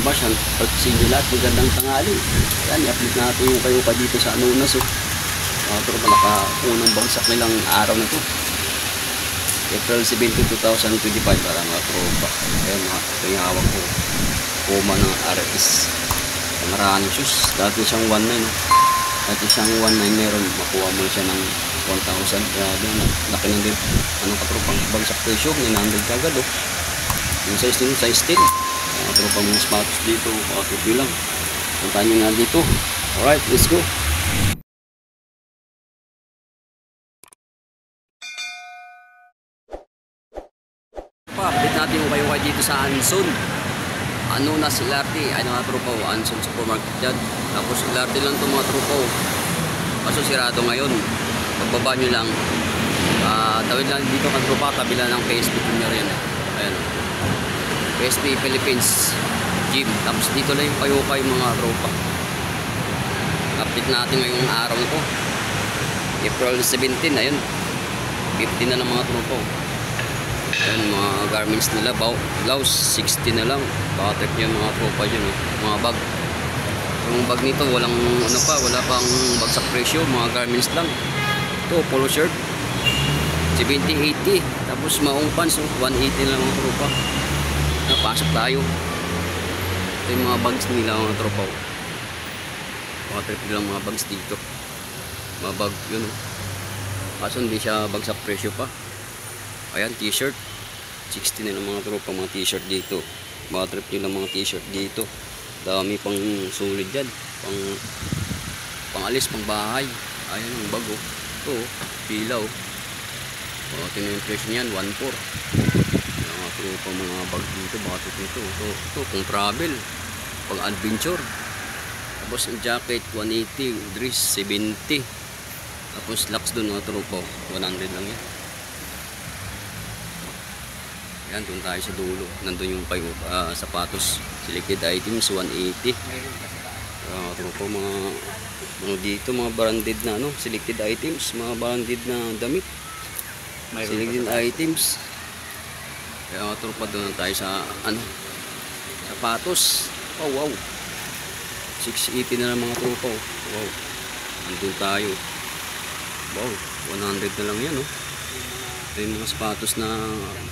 bash, sa inyo lahat, magandang tanghali. Yan, i-upload natin yung kayo pa dito sa Anonas. Pero naka-unang bagsak nilang araw na to. April 17, 2025 para mga tropa. Ayan, yung hawak ko. Puma ng RS. Maraming shoes. Dati siyang 1.9, no? Dati siyang 1.9 meron. Makuha mo siya ng 1,000. Kaya doon, laki ng din. Anong katropang bagsak presyo? 900 kagad, oh. Yung size din, size 10. Katropang mga sapatos dito. Katropang lang. Puntahan nyo nga dito. Alright, let's go. Update natin yung kayo dito sa Anson. Anonas LRT. Ay mga tropa, Anson supermarket dyan. Tapos LRT lang itong mga tropa. Kaso sirado ngayon. Pagbaba nyo lang. Tawid lang dito ka tropa. Kabila ng PSP Premier yan. Ayan. PSP Philippines Gym. Tapos dito lang yung kayo mga tropa. Update natin ngayong araw nito. April 17. Ayun. 15 na ng mga tropa. Ayan, mga garments nila, blouse 60 na lang. Baka trip niya mga tropa dyan, mga bag. Yung bag nito walang ano pa, wala pang bagsak presyo, mga garments lang. Ito polo shirt 70-80, tapos maong pants 180 lang mga tropa. Napasok tayo. Ito yung mga bags nila mga tropa. Baka trip nilang mga bags dito, mga bag yun. Kaso hindi siya bagsak presyo pa. Ayan, t-shirt 60 na ng mga tropa, mga t-shirt dito. Baka trip nyo lang mga t-shirt dito. Dami pang sulit dyan, pang alis, pang bahay. Ayan ang bago. Ito, pilaw. Tinan yung presyo niyan, 1.4. Mga tropa, mga bag dito. Baka trip nito. Ito, kung travel, pang adventure. Tapos yung jacket 180, dress 70. Tapos slacks dun mga tropa, 100 lang yan. Yan, doon tayo sa dulo. Nandun yung sapatos. Selected items, 180. Tropa, mga dito, mga branded na selected items, mga branded na damit. Selected items. Kaya tropa, doon tayo sa sapatos. Oh, wow. 680 na lang mga tropa. Wow. Nandun tayo. Wow, 100 na lang yan, Ito yung mga sapatos na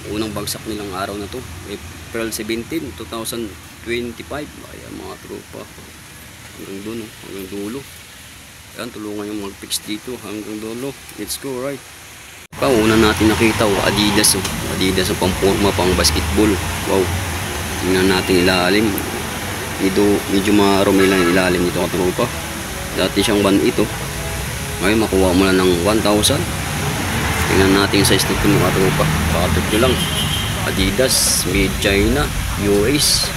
unang bagsak nilang araw na to, April 17, 2025. Ayan mga tropa, hanggang doon, hanggang dulo. Ayan, tulungan yung mag-fix dito hanggang dulo. Let's go, right. Una natin nakita, Adidas. Adidas ang pang-forma, pang basketball. Wow, tingnan natin ilalim. Medyo marumi lang yung ilalim nito mga tropa. Dati siyang 1 ito. Ngayon makuha mo lang ng 1,000. Tingnan natin yung size nito mga tropa. Pakatip nyo lang. Adidas, made China, US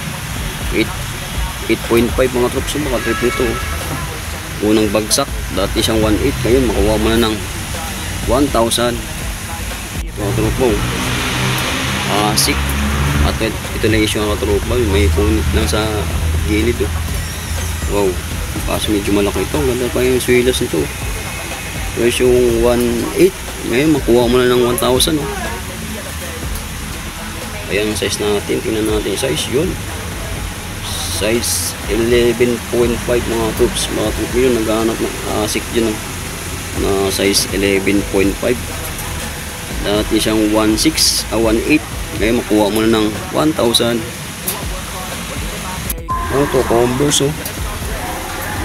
8.5 mga tropa. So makatrip nito. Unang bagsak, dati siyang 1.8. Ngayon makuha mo na ng 1,000. Mga tropa, asik. At ito na issue mga tropa. May punit lang sa gilid. Wow, kaso medyo malaki ito. Ganda pa yung swilas nito. Presyo yung 1.8. Ngayon makuha mo na ng 1,000. Ayan ang size natin. Tingnan natin yung size. Yun, size 11.5 mga troops. Mga troops yun, naghahanap na asik dyan na size 11.5. Dati siyang 1.6 1.8. Ngayon makuha mo na ng 1,000. Ito Converse.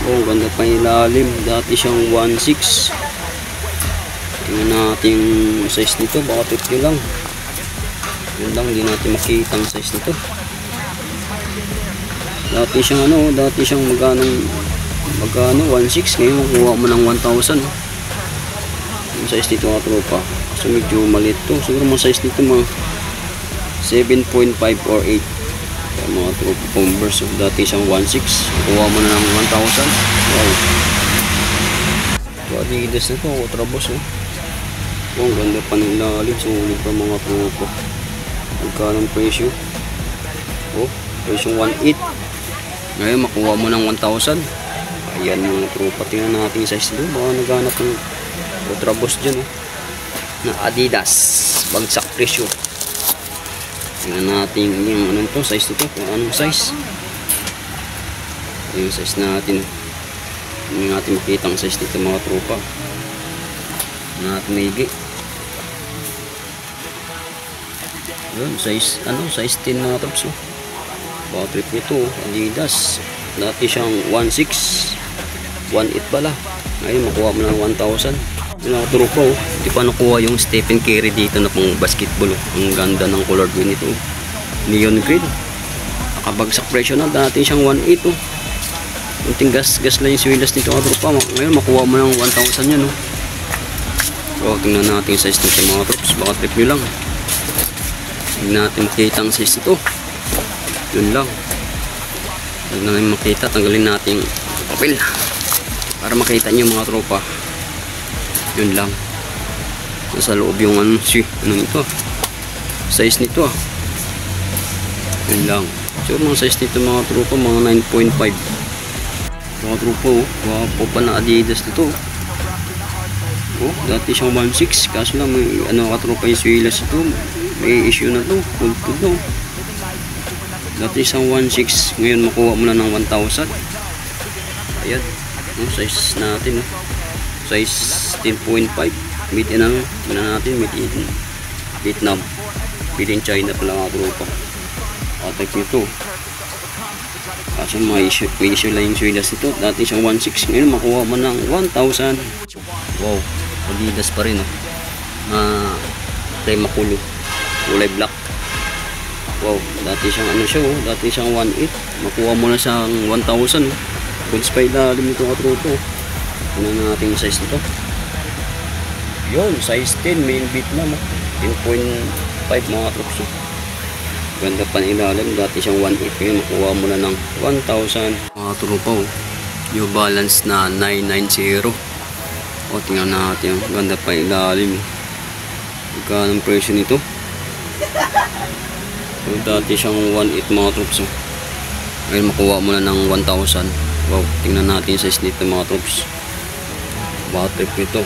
Ganda pa yung ilalim. Dati siyang 1.6. Tingnan natin yung size nito. Baka tip nyo lang. Yun lang, hindi natin makita ang size nito. Dati siyang magkano 1.6. Ngayon makuha mo ng 1,000. Yung size nito mga tropa. So medyo maliit to. Siguro mga size nito mga 7.5 or 8. Kaya mga tropa Converse. Dati siyang 1.6. Makuha mo na ng 1,000. Wow. Adidas na to. Ultrabos. Ang ganda pa ng ilalim. Sulit pa mga tropa. Magkano ang presyo? Presyo 1.8. Ngayon makuha mo ng 1,000. Ayan mga tropa. Tingnan natin yung size nito. Baka naghanap ng ultrabos dyan. Na Adidas. Bagsak presyo. Tingnan natin yung anong to, size nito. Kung anong size. Ito yung size natin. Yung natin makita ang size dito mga tropa. Natin maigi. Yun, size 10 mga trops. Baka trip nito, Adidas. Dati siyang 1.6, 1.8 pala. Ngayon makuha mo lang 1,000. Yung mga tropa, hindi pa nakuha yung Stephen Curry dito na pang basketball. Ang ganda ng color green nito. Neon green. Nakabagsak presyo na, dati siyang 1.8. Kunting gas lang yung swilas nito mga tropa. Ngayon makuha mo lang 1,000 yan. So tingnan natin yung size nito mga trops. Baka trip nyo lang. Hindi natin makita ang size ito. Yun lang. Huwag na natin makita. Tanggalin natin yung papel para makita nyo mga tropa. Yun lang. Nasa loob yung ano ito, size nito. Yun lang. So mga size nito mga tropa, mga 9.5. Mga tropa, wapo pa na Adidas nito. Dati siyang 1.6. Kaso lang may katropa yung swilas ito. May issue na to, full to. Dati isang 1.6, ngayon makuha mo na ng 1,000. Ayan, size natin, size 10.5. Made in natin, made in Vietnam, made in China pala mga tropa. Type nito. Kaso may issue lang yung swilas ito. Dati isang 1.6, ngayon makuha mo ng 1,000. Wow, Adidas pa rin, makulo, kulay black. Wow, dati siyang dati siyang 1.8, makuha mo na siyang 1,000. Goods pa ilalim nito katropo. Ano natin yung size nito? Yun, size 10, main Vietnam, 10.5 mga trops. Ganda pa na ilalim, dati siyang 1.8, ngayon makuha mo na ng 1,000 mga tropo. New Balance na 990. Tingnan natin, ganda pa ilalim. Magkano ang presyo nito? So, dati siyang 1.8 mga troops. Ngayon makuha mo na ng 1,000. Wow, tingnan natin yung size nito mga troops. Baka trip nito.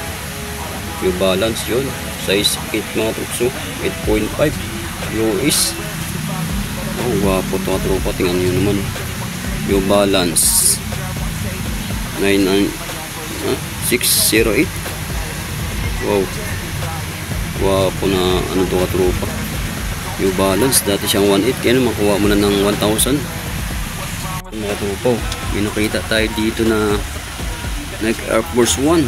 New Balance yun. Size 8 mga troops. 8.5 US. Oh, wapo ito mga tropa. Tingnan nyo naman. New Balance 608. Wow, wapo na ito katropa. New Balance, dati siyang 1.8, kaya makuha mo na ng 1,000 mga tropa. May nakita tayo dito na Nike Air Force 1.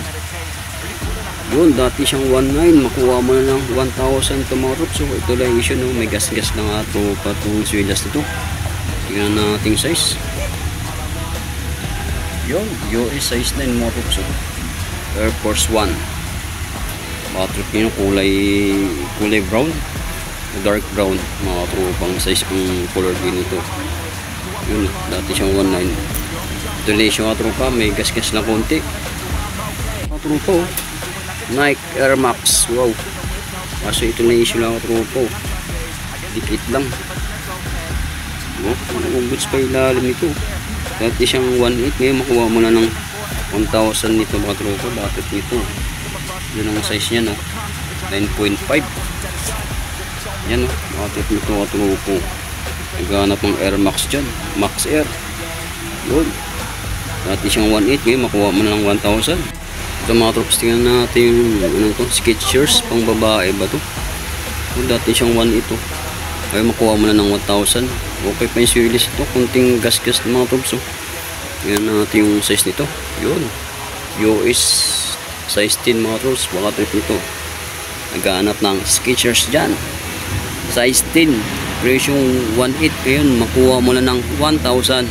Yun, dati siyang 1.9, makuha mo na ng 1,000 tomorrow. So ito lang issue, may gas na nga tropa itong swilas nito. Tingnan natin size. Yun, US size 9 mga tropa. So Air Force 1. Trip nyo, kulay brown, dark brown mga tropang size ang color green ito. Yun, dati siyang 1.9. Ito na yung mga tropa, may gas lang konti mga tropa. Nike Air Max. Wow, kaso ito na issue lang mga tropa, dikit lang. Goods pa ilalim nito. Dati siyang 1.8, ngayon makuha mo na ng 1,000 nito mga tropa. Bakit nito? Yun ang size niya, 9.5. Yan, bakit nito mga tropa. Naghanap ng Air Max dyan, Max Air. Yun, dati siyang 1.8, ngayon makuha mo na ng 1,000. Ito mga tropa, tingnan natin yung Skechers pang babae ba to. Dati siyang 1.8 ito, ngayon makuha mo na ng 1,000. Okay pa yung swilis ito, kunting gas mga tropa. Tingnan natin yung size nito. Yun, US size 10 mga tropa. Baka trip nito. Naghahanap ng Skechers dyan, size 10, presyong 1.8, ngayon makuha mo na ng 1,000.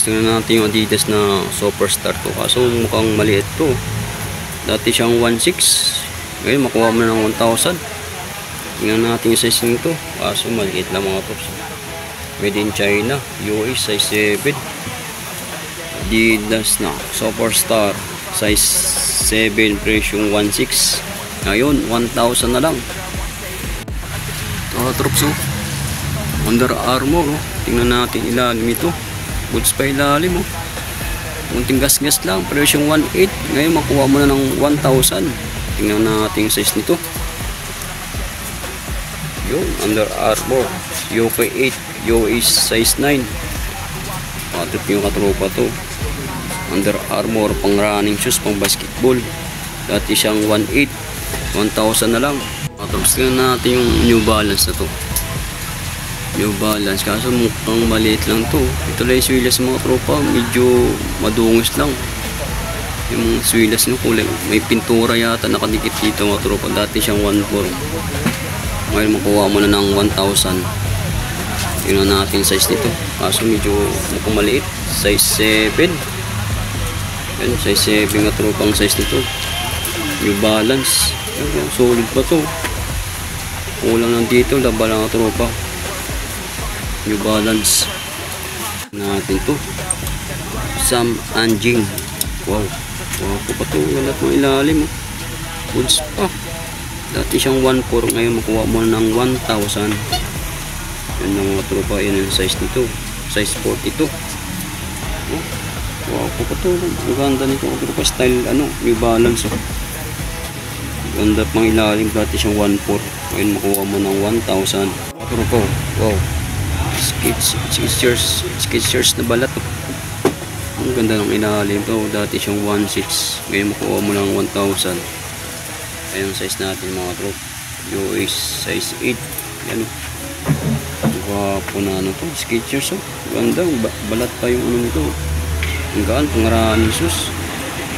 Tingnan natin yung Adidas na Superstar to, kaso mukhang maliit to. Dati siyang 1.6, ngayon makuha mo na ng 1,000. Tingnan natin yung size nito, kaso maliit lang mga tropa. Made in China, US size 7. Adidas na Superstar size 7, presyong 1.6, ngayon 1,000 na lang. Trops, Under Armour, tingnan natin ilalim ito. Goods pa ilalim, kunting gas lang, presyong 1.8, ngayon makuha mo na ng 1,000. Tingnan natin yung size nito. Yun, Under Armour UK 8, US size 9. Patrip yung katropa to. Under Armour, pang running shoes, pang basketball. Dati siyang 1.8, 1,000 na lang. Patrops na natin yung New Balance na to. New Balance, kaso mukhang maliit lang to. Ito lang yung swilas mga tropa, medyo madungos lang. Yung swilas no, kulay, may pintura yata nakadikit dito mga tropa. Dati siyang 1.4. Ngayon makuha mo na ng 1,000. Tingnan natin size nito. Kaso medyo mukhang maliit. Size 7. Yan, size 7 nga tropang size nito. New Balance. Yan, solid pa to. Kulang lang dito. Laba lang nga tropa. New Balance. Natin to. Sam Anjing. Wow. Wow po pa to. Wala pang ilalim. Goods pa. Dati siyang 1.4. Ngayon makuha mo ng 1,000. Yan ang mga tropa, yan yung size nito, size 42. Oh, wow po pa to, ang ganda nito mga tropa, style New Balance. Ganda pang ilalim, dati siyang 1.4, ngayon makuha mo ng 1,000. Mga tropa, wow, Skechers na balat. Ang ganda ng ilalim to, dati siyang 1.6, ngayon makuha mo ng 1,000. Ayan ang size natin mga tropa, US size 8. Yan o. Wapo na to, Skechers ganda, balat pa yung nito. Ang gaan, pangaraan sus.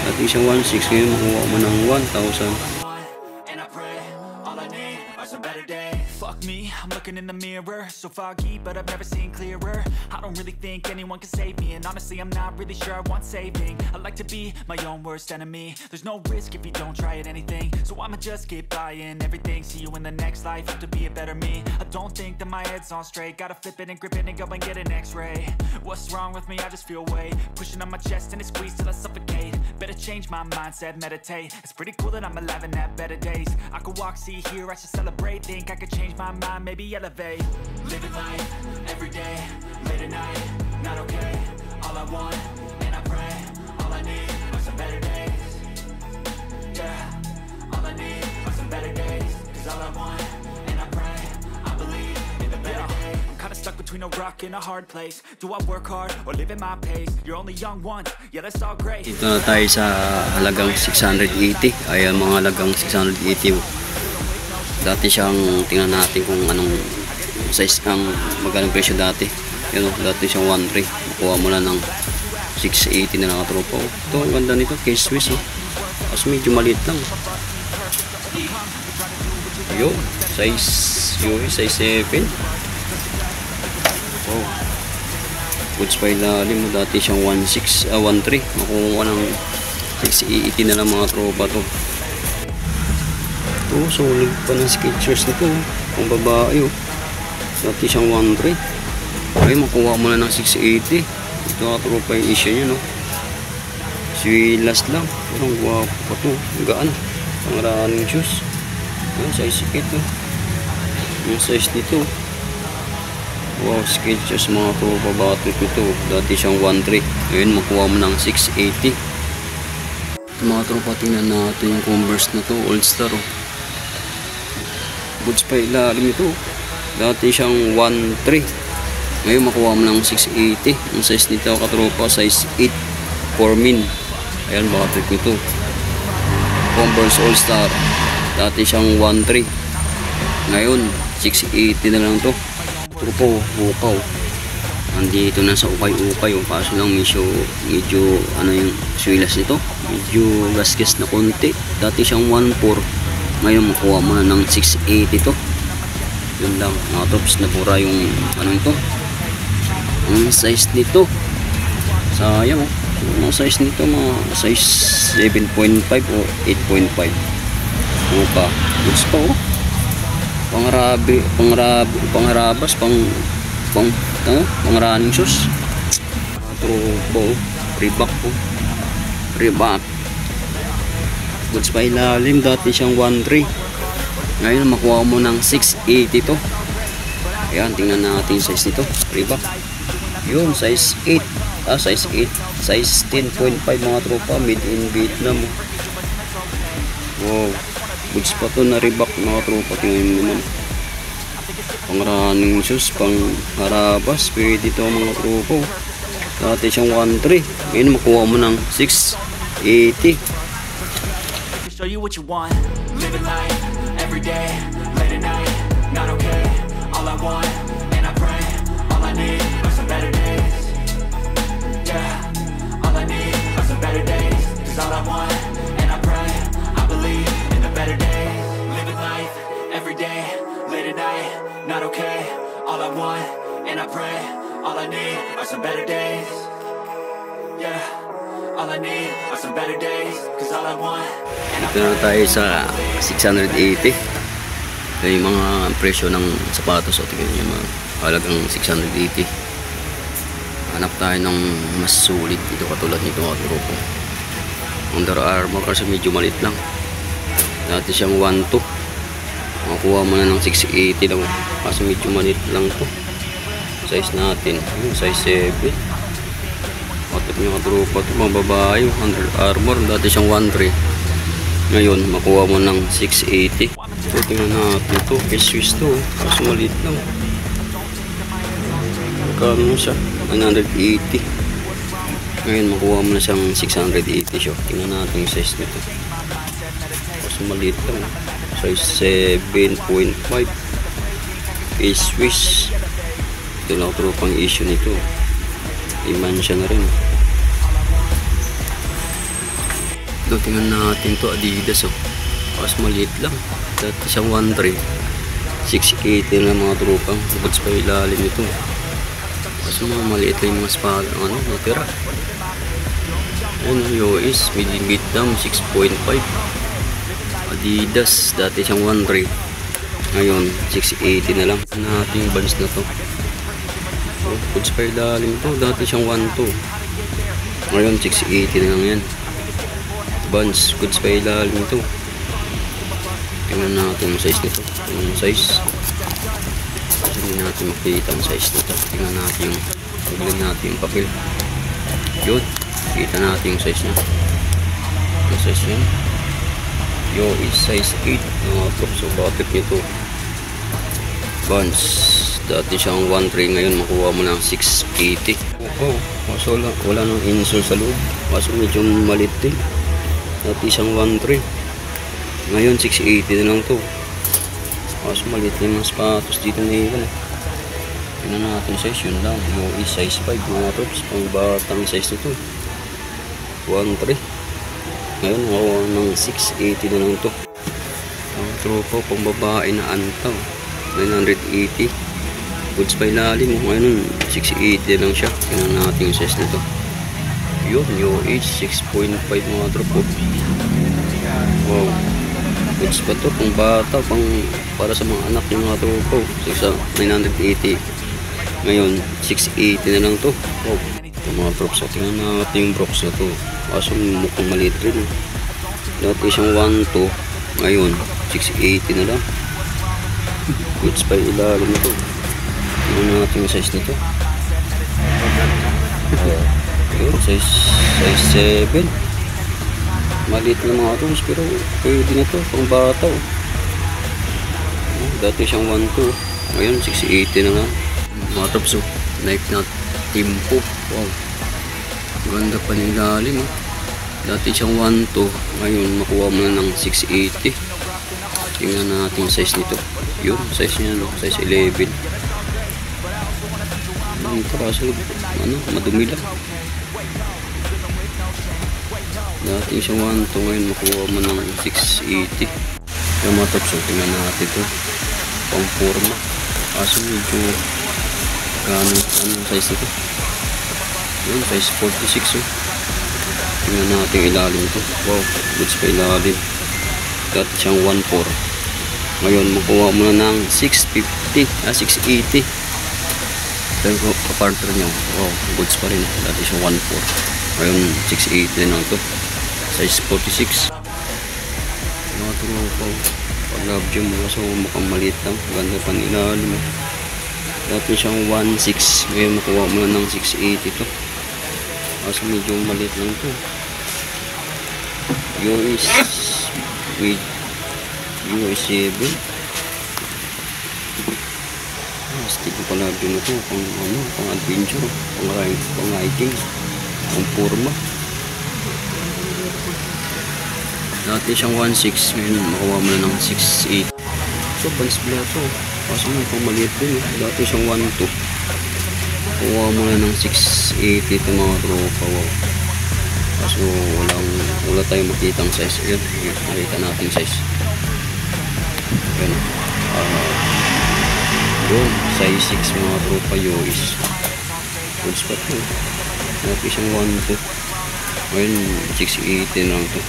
Dati siyang 1.6, ngayon makuha mo ng 1,000. Fuck me, I'm looking in the mirror, so foggy, but I've never seen clearer. I don't really think anyone can save me, and honestly I'm not really sure I want saving. I like to be my own worst enemy. There's no risk if you don't try at anything, so I'ma just keep buying everything. See you in the next life, have to be a better me. I don't think that my head's on straight, gotta flip it and grip it and go and get an x-ray. What's wrong with me? I just feel weight pushing on my chest and it squeezes till I suffocate. Better change my mindset, meditate. It's pretty cool that I'm alive and have better days. I could walk, see, hear, I should celebrate. Think I could change my mind, maybe elevate. Living life, everyday, late at night, not okay. All I want, and I pray, all I need are some better days. Yeah, all I need are some better days. Cause all I want, and I pray, I believe in the better days. I'm kinda stuck between a rock and a hard place. Do I work hard or live at my pace? You're only young once, yeah that's all great. Dito na tayo sa halagang 680. Ayan mga halagang 680. Dati siyang, tingnan natin kung anong size ang magkano presyo dati. Yan o, dati siyang 1.3. Makuha mo na ng 680 na nakatropa. Ito, ang ganda nito, case Swiss. Kasi medyo maliit lang. Yo, size 7. Wow. Goods pa ilalim mo, dati siyang 1.3. Makuha ng 680 na lang mga tropa to. Ito, solid pa ng Skechers na to. Ang babae oh. Dati siyang 1.3. Ay, makuha mo na ng 680. Ito katropa yung issue nyo, no? Swilas lang. Ang guwapo pa to. Ang gaan. Pang running shoes. Ang size 8 no? Yung size nito. Wow, Skechers mga tropa, battery nito. Dati siyang 1.3. Ngayon makuha mo ng 680. Mga tropa, tingnan natin yung Converse na to. All Star oh. Goods pa ilalim ito. Dati siyang 1.3. Ngayon makuha mo ng 680. Ang size nito katropa, size 8 for men. Ayan, battery nito. Converse All Star. Dati siyang 1.3. Ngayon 680 na lang to. Trupo, ukaw. Nandito na sa ukay-ukay. Kaso lang medyo yung swilas nito. Medyo gasgas na konti. Dati siyang 1.4. Ngayon makuha mo na ng 680 to. Yun lang mga tops, nabura yung ito. Ang size nito, sayang oh. Ang size nito mga size 7.5 o 8.5. Upa, goods pa oh. Pangarabas, pang running shoes. Tropo, Reebok po. Reebok. Goods pa ilalim, dati siyang 1.3. Ngayon makuha mo ng 680 to. Ayan, tingnan natin size nito. Reebok. Yun, size 8. Size 8. Size 10.5 mga tropa. Made in Vietnam. Wow. Goods pa to na Reebok mga tropa. Tingnan naman. Pang running shoes, pang harabas. Pwede to mga tropa. Dati siyang 1.3. Ngayon makuha mo ng 6.80. Show you what you want. Living life every day, late at night, not okay. All I want, and I pray, all I need are some better days. Yeah, all I need are some better days. Cause all I want, and I pray, I believe in the better days. Living life every day, late at night, not okay. All I want, and I pray, all I need are some better days. Yeah, all I need are some better days. Cause all I want. Dito na tayo sa 680. Ito yung mga presyo ng sapatos. O tingnan nyo yung mga halagang 680. Hanap tayo ng mas sulit dito katulad nito mga grupo. Under Armour kasi medyo malit lang. Dati siyang 1.2. Makuha mo na ng 680 lang. Kasi medyo malit lang to. Size natin. Size 7. Otot nyo mga grupo. Ito mga babae. Under Armour. Dati siyang 1.3. Ngayon, makuha mo ng 680. So, tingnan natin ito. Swiss to. Kaso maliit lang. Magkano siya? 980. Ngayon, makuha mo na siyang 680 siya. Tingnan natin yung size nito. Kaso maliit lang. Size 7.5. Swiss. Ito lang ito pang issue nito. Iman siya na rin. Ito, tingnan natin to Adidas. Mas maliit lang. Dati siyang 1.3. 680 na mga tropang. Buds pa ilalim ito. Mas mga maliit lang yung mga spada. Natira. Ayan, US. Mid dam 6.5. Adidas. Dati siyang 1.3. Ngayon, 680 na lang. Natin yung bands na to. Buds pa ilalim ito. Dati siyang 1.2. Ngayon, 680 na lang yan. Buns, goods pa ilalim ito. Tingnan natin yung size nito. Yung size. Kasi hindi natin makita ang size nito. Tingnan natin yung papel. Yun. Kita natin yung size niya. Yung size niya. Yo is size 8. So bakit nito? Buns. Dati siyang 1.3. Ngayon makuha mo ng 680. Oh, kaso wala nang insole sa loob. Kaso medyo malit din. Dati siyang 1.3. Ngayon 680 na lang to. Mas maliit na yung mga sapatos dito na ilan. Tingnan natin size. Yun lang. Yung is size 5 mga tops. Pang batang size nito. 1.3. Ngayon ako ng 680 na lang to. Ang tropo pang babae na antaw. 980. Goods pa ilalim. Ngayon 680 na lang siya. Tingnan natin yung size nito. Yun, yung age 6.5 mga tropo. Wow. Goods pa to, pang bata, para sa mga anak yung mga tropo. 980. Ngayon, 680 na lang to. Wow. Yung mga props. Tingnan natin yung props na to. Kaso mukhang maliit rin. Dati siyang 1.2. Ngayon, 680 na lang. Goods pa ilalim na to. Tingnan natin yung size nito. Yun, size 7. Maliit na mga rooms pero pwede na to pang bata. Dati siyang 1.2. Ngayon 680 na nga. Mga tops, Nike na Timpo. Wow, ganda pa ng ilalim. Dati siyang 1.2. Ngayon makuha mo na ng 680. Tingnan natin yung size nito. Yun, size niya, size 11. Ito kaso madumi lang. Dati siyang 1.2, ngayon makuha mo ng 680. Yung mga tops, tingnan natin ito. Pang forma. Kaso medyo anong size ito. Yun, size 46. Tingnan natin ilalim ito. Wow, goods pa ilalim. Dati siyang 1.4. Ngayon makuha mo na ng 680. 680. Ito yung kapartner nyo. Wow, goods pa rin. Dati siyang 1.4. Ngayon 680 na ito. Size 46. Mga trupaw. Pag-love gym mo kasi mukhang maliit lang. Ganda pa nilalim. Dati siyang 1.6. Ngayon makuha mo na ng 680 ito. Kasi medyo maliit lang ito. US with US 7. Astig ko pala din ito. Pang adventure. Pang hiking. Pang forma. Dati siyang 1.6. Ngayon makuha mo na ng 6.8. So, Vans pala ito. Kaso may pang maliit din. Dati siyang 1.2. Kuha mo na ng 6.8 ito mga tropa. Wow. Kaso wala tayong makitang size. Yun, nakita natin size. Yun. Yun, size 6 mga tropa US. Good spot yun. Dati siyang 1.2. Ngayon, 6.18 lang ito.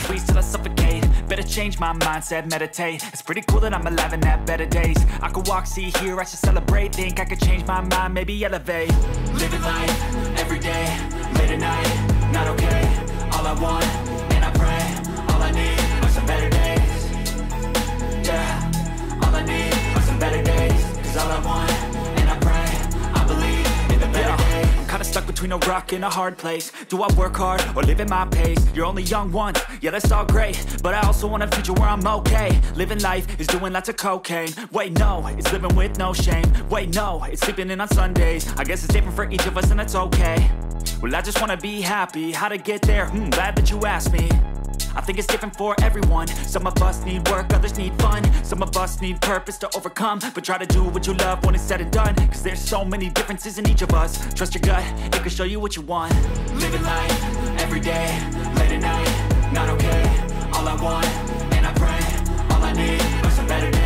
Better change my mindset, meditate. It's pretty cool that I'm alive and have better days. I could walk, see, hear, I should celebrate. Think I could change my mind, maybe elevate. Living life, every day, late at night, not okay. All I want, and I pray, all I need are some better days. Yeah, all I need are some better days. Cause all I want, and I pray, I believe in the better days. I'm kinda stuck between a rock and a hard place. Do I work hard or live at my pace? You're only young once, yeah that's all great, but I also want a future where I'm okay. Living life is doing lots of cocaine. Wait no, it's living with no shame. Wait no, it's sleeping in on Sundays. I guess it's different for each of us and that's okay. Well I just wanna be happy, how to get there? Glad that you asked me. I think it's different for everyone. Some of us need work, others need fun. Some of us need purpose to overcome. But try to do what you love when it's said and done. Cause there's so many differences in each of us. Trust your gut, it can show you what you want. Living life, every day, late at night, not okay. All I want, and I pray, all I need are some better days.